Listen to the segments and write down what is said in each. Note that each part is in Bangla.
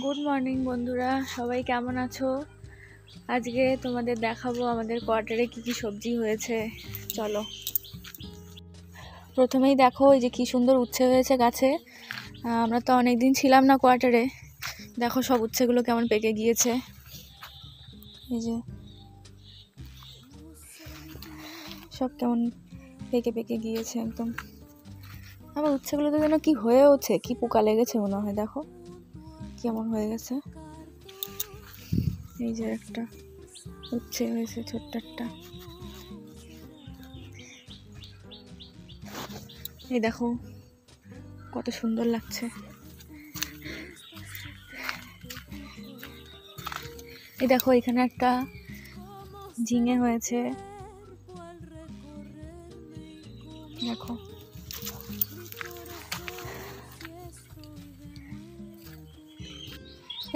গুড মর্নিং বন্ধুরা, সবাই কেমন আছো? আজকে তোমাদের দেখাবো আমাদের কোয়ার্টারে কি কি সবজি হয়েছে। চলো, প্রথমেই দেখো এই যে কি সুন্দর উচ্ছে হয়েছে গাছে। আমরা তো অনেক দিন ছিলাম না কোয়ার্টারে। দেখো সব উচ্ছেগুলো কেমন পেকে গিয়েছে। এই যে সব কেমন পেকে পেকে গিয়েছে একদম। আবার উচ্ছেগুলো তো যেন কি হয়েওছে, কি পোকা লেগেছে মনে হয়। দেখো কেমন হয়ে গেছে। এই যে একটা উচ্ছে হয়েছে ছোট্ট একটা। এই দেখো কত সুন্দর লাগছে। এই দেখো এখানে একটা ঝিঙে হয়েছে, দেখো।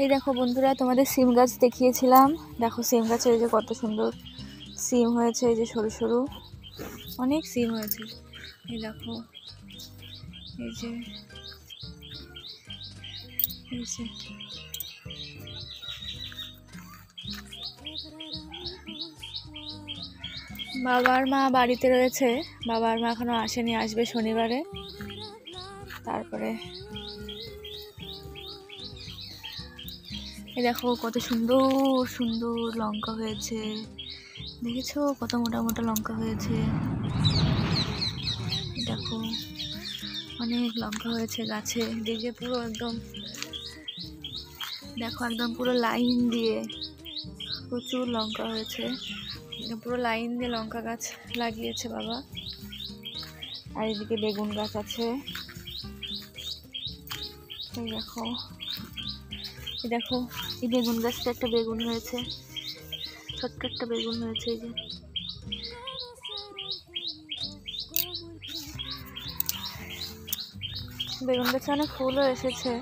এই দেখো বন্ধুরা, তোমাদের সিম গাছ দেখিয়েছিলাম। দেখো সিম গাছে এই যে কত সুন্দর সিম হয়েছে। এই যে সরু সরু অনেক সিম হয়েছে। এই দেখো এই যে বাবার মা বাড়িতে রয়েছে। বাবার মা এখনো আসেনি, আসবে শনিবারে। তারপরে এই দেখো কত সুন্দর সুন্দর লঙ্কা হয়েছে। দেখেছো কত মোটা মোটা লঙ্কা হয়েছে। দেখো অনেক লঙ্কা হয়েছে গাছে। দিকে পুরো একদম দেখো, একদম পুরো লাইন দিয়ে প্রচুর লঙ্কা হয়েছে। পুরো লাইন দিয়ে লঙ্কা গাছ লাগিয়েছে বাবা। আর এদিকে বেগুন গাছ আছে। এই দেখো এই দেখো এই বেগুন গাছটা একটা বেগুন হয়েছে, ছোট্ট একটা বেগুন হয়েছে। এই যে বেগুন গাছে অনেক ফুলও এসেছে।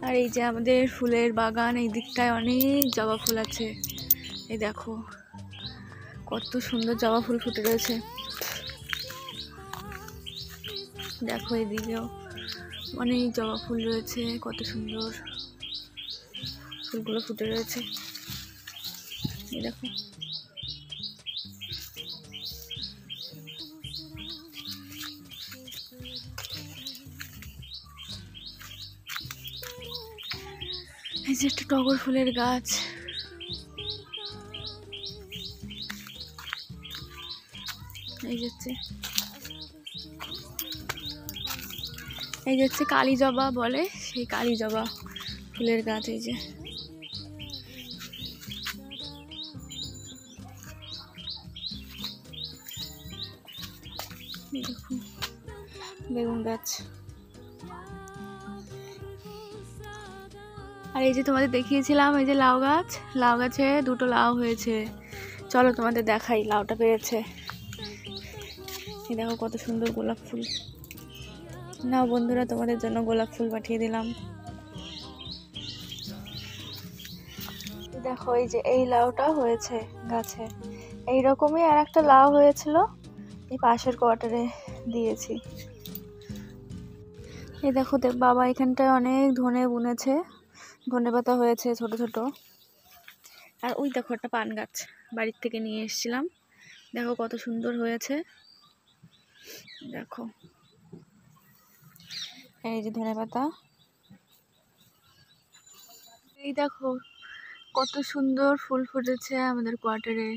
আর এই যে আমাদের ফুলের বাগান, এই দিকটায় অনেক জবা ফুল আছে। এই দেখো কত সুন্দর জবা ফুল ফুটে রয়েছে। দেখো এদিকেও অনেক জবা ফুল রয়েছে, কত সুন্দর ফুলগুলো ফুটে রয়েছে। এই দেখো এই যে একটা টগর ফুলের গাছ। এই যে হচ্ছে কালী জবা বলে, সেই কালী জবা ফুলের গাছ। এই যে দেখো বেগুন গাছ। আর এই যে তোমাদের দেখিয়েছিলাম এই যে লাউ গাছ, লাউ গাছে দুটো লাউ হয়েছে। চলো তোমাদের দেখাই লাউটা পেয়েছে। এই দেখো কত সুন্দর গোলাপ ফুল। নাও বন্ধুরা, তোমাদের জন্য গোলাপ ফুল পাঠিয়ে দিলাম। দেখো এই যে এই লাউটা হয়েছে গাছে। এইরকমই আর একটা লাউ হয়েছিল, এই পাশের কোয়ার্টারে দিয়েছি। এই দেখো বাবা এখানটায় অনেক ধনে বুনেছে, ধনে পাতা হয়েছে ছোট ছোট। আর ওই দেখো একটা পান গাছ বাড়ির থেকে নিয়ে এসেছিলাম, দেখো কত সুন্দর হয়েছে। দেখো এই যে ধনে পাতা। এই দেখো কত সুন্দর ফুল ফুটেছে আমাদের কোয়ার্টারে।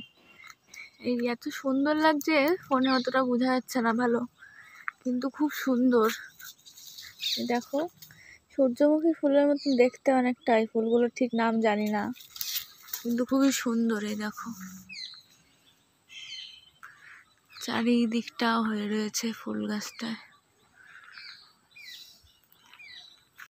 এই এত সুন্দর লাগছে, ফোনে অতটা বোঝা যাচ্ছে না ভালো, কিন্তু খুব সুন্দর। দেখো সূর্যমুখী ফুলের মতন দেখতে অনেকটাই, ফুলগুলোর ঠিক নাম জানি না, কিন্তু খুবই সুন্দর। এই দেখো চারিদিকটাও হয়ে রয়েছে ফুল গাছটায়।